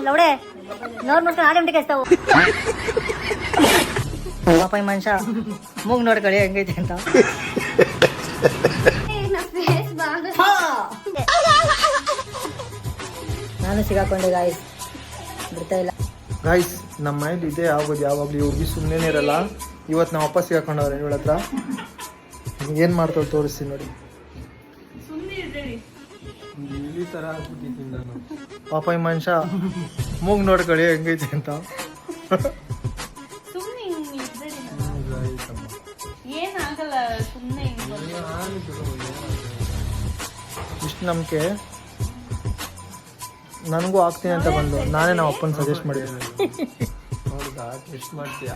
ಲೌಡೆ ನೋಡ್ ನೋಡ್ಕೊಂಡು ಆಡಿ ಉಂಟೆ ಕಳಿಸ್ತಾವು ಪಾಪ ಈ ಮನುಷ್ಯ ಮೂಗ್ ನೋಡ್ಕೊಳ್ಳಿ ಹೆಂಗೈತೆ ಅಂತ ನಾನು ಸಿಗಾಕೊಂಡೆ ಗಾಯ್ಸ್ ಬಿಡ್ತಾ ಇಲ್ಲ ಗಾಯ್ಸ್ ನಮ್ಮ ಮೈಂಡ್ ಇದೇ ಆಗೋದು ಯಾವಾಗಲೂ ಇವ್ರಿಗೆ ಸುಮ್ಮನೆ ಇರಲ್ಲ. ಇವತ್ತು ನಾವು ವಾಪಸ್ ಸಿಗಾಕೊಂಡವ್ರೆ ಇವಳ ಹತ್ರ ಏನು ಮಾಡ್ತಾವೆ ತೋರಿಸ್ತೀನಿ ನೋಡಿ. ಈ ಥರ ಆಗ್ಬಿಟ್ಟಿದ್ದೀನಿ ನಾನು. ಪಾಪ ಈ ಮನುಷ್ಯ ಮೂಗ್ ನೋಡ್ಕೊಳ್ಳಿ ಹೆಂಗೈತೆ ಅಂತ ಇಷ್ಟು ನಂಬಿಕೆ ನನಗೂ ಆಗ್ತೀನಿ ಅಂತ ಬಂದು ನಾನೇ ನಮ್ಮ ಅಪ್ಪನ ಸಜೆಸ್ಟ್ ಮಾಡಿದ್ದೀನಿ. ಹೌದಾ ಎಷ್ಟು ಮಾಡ್ತೀಯಾ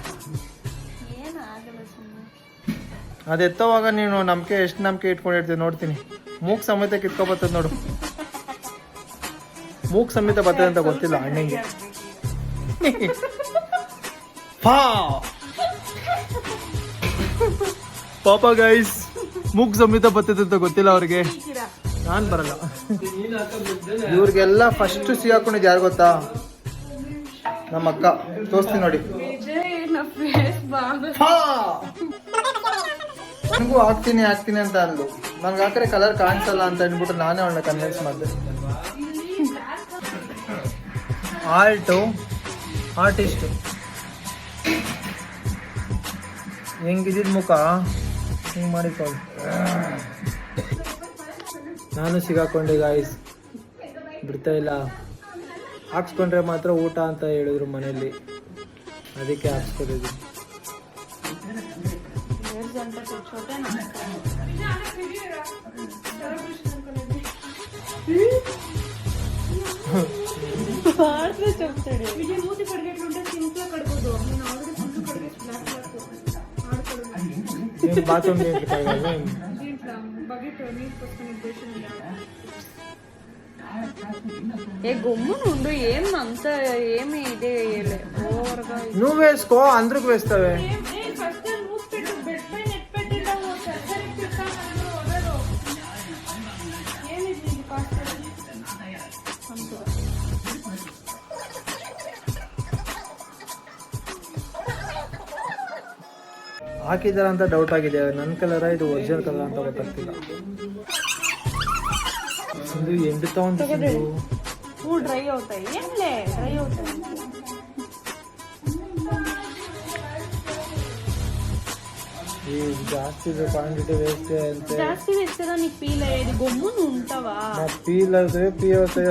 ಅದು ಎತ್ತೋವಾಗ ನೀನು ನಂಬಿಕೆ ಎಷ್ಟು ನಂಬಿಕೆ ಇಟ್ಕೊಂಡಿರ್ತೀವಿ ನೋಡ್ತೀನಿ. ಮೂಗ್ ಸಮೇತ ಕಿತ್ಕೊಬರ್ತದ ನೋಡು. ಮೂಗ್ ಸಮೇತ ಬರ್ತದೆ ಅಂತ ಗೊತ್ತಿಲ್ಲ ಅಣ್ಣಂಗೆ. ಪಾಪ ಗೈಸ್ ಮೂಗ್ ಸಮೇತ ಬರ್ತದೆ ಅಂತ ಗೊತ್ತಿಲ್ಲ ಅವ್ರಿಗೆ. ನಾನ್ ಬರಲ್ಲ. ಇವ್ರಿಗೆಲ್ಲ ಫಸ್ಟ್ ಸಿಗಾಕೊಂಡಿದ್ದು ಯಾರು ಗೊತ್ತಾ? ನಮ್ಮ ಅಕ್ಕ. ತೋರಿಸ್ತೀನಿ ನೋಡಿ. ನನಗೂ ಆಗ್ತೀನಿ ಅಂತ ಅಂದ್ಲು. ನನ್ಗೆ ಆ ಕಡೆ ಕಲರ್ ಕಾಣಿಸಲ್ಲ ಅಂತ ಅಂದ್ಬಿಟ್ಟು ನಾನೇ ಅವಳನ್ನ ಕನ್ವಿನ್ಸ್ ಮಾಡಿದೆ. ಆರ್ಟಿಸ್ಟ್ ಹೆಂಗಿದ್ದ ಮುಖ ಹಿಂಗೆ ಮಾಡಿಕೊಳ್ಳಿ. ನಾನು ಸಿಗಾಕೊಂಡೆ ಗಾಯ್ಸ್, ಬಿಡ್ತಾ ಇಲ್ಲ. ಹಾಕ್ಸ್ಕೊಂಡ್ರೆ ಮಾತ್ರ ಊಟ ಅಂತ ಹೇಳಿದ್ರು ಮನೆಯಲ್ಲಿ, ಅದಕ್ಕೆ ಹಾಕ್ಸ್ಕೊಂಡಿದ್ದೀನಿ. బాత్రూమ్ ఏ గమ్మున ఉండు. ఏం అంత ఏమి ఇదే నువ్వు వేసుకో, అందరికి వేస్తావే. ಹಾಕಿದಾರ ಅಂತ ಡೌಟ್ ಆಗಿದೆ. ನನ್ನ ಕಲರ ಇದು ಒರಿಜಿನಲ್ ಕಲರ್ ಅಂತ ಗೊತ್ತಾಗ್ತಿಲ್ಲ. ಎಂಟು ತಗೊಂಡು ಡ್ರೈ అవుతాయి. ఏంలే డ్రై అవుతాయి. ಜಾಸ್ತಿ ಕ್ವಾಂಟಿಟಿ ವೇಸ್ಟ್ ಅಂತ. ಜಾಸ್ತಿ వేస్తారా నీకు పీల్ అయ్యేది. గమ్మున ఉంటావా? పీల్ అవుతాయి, పీ అవుతాయి.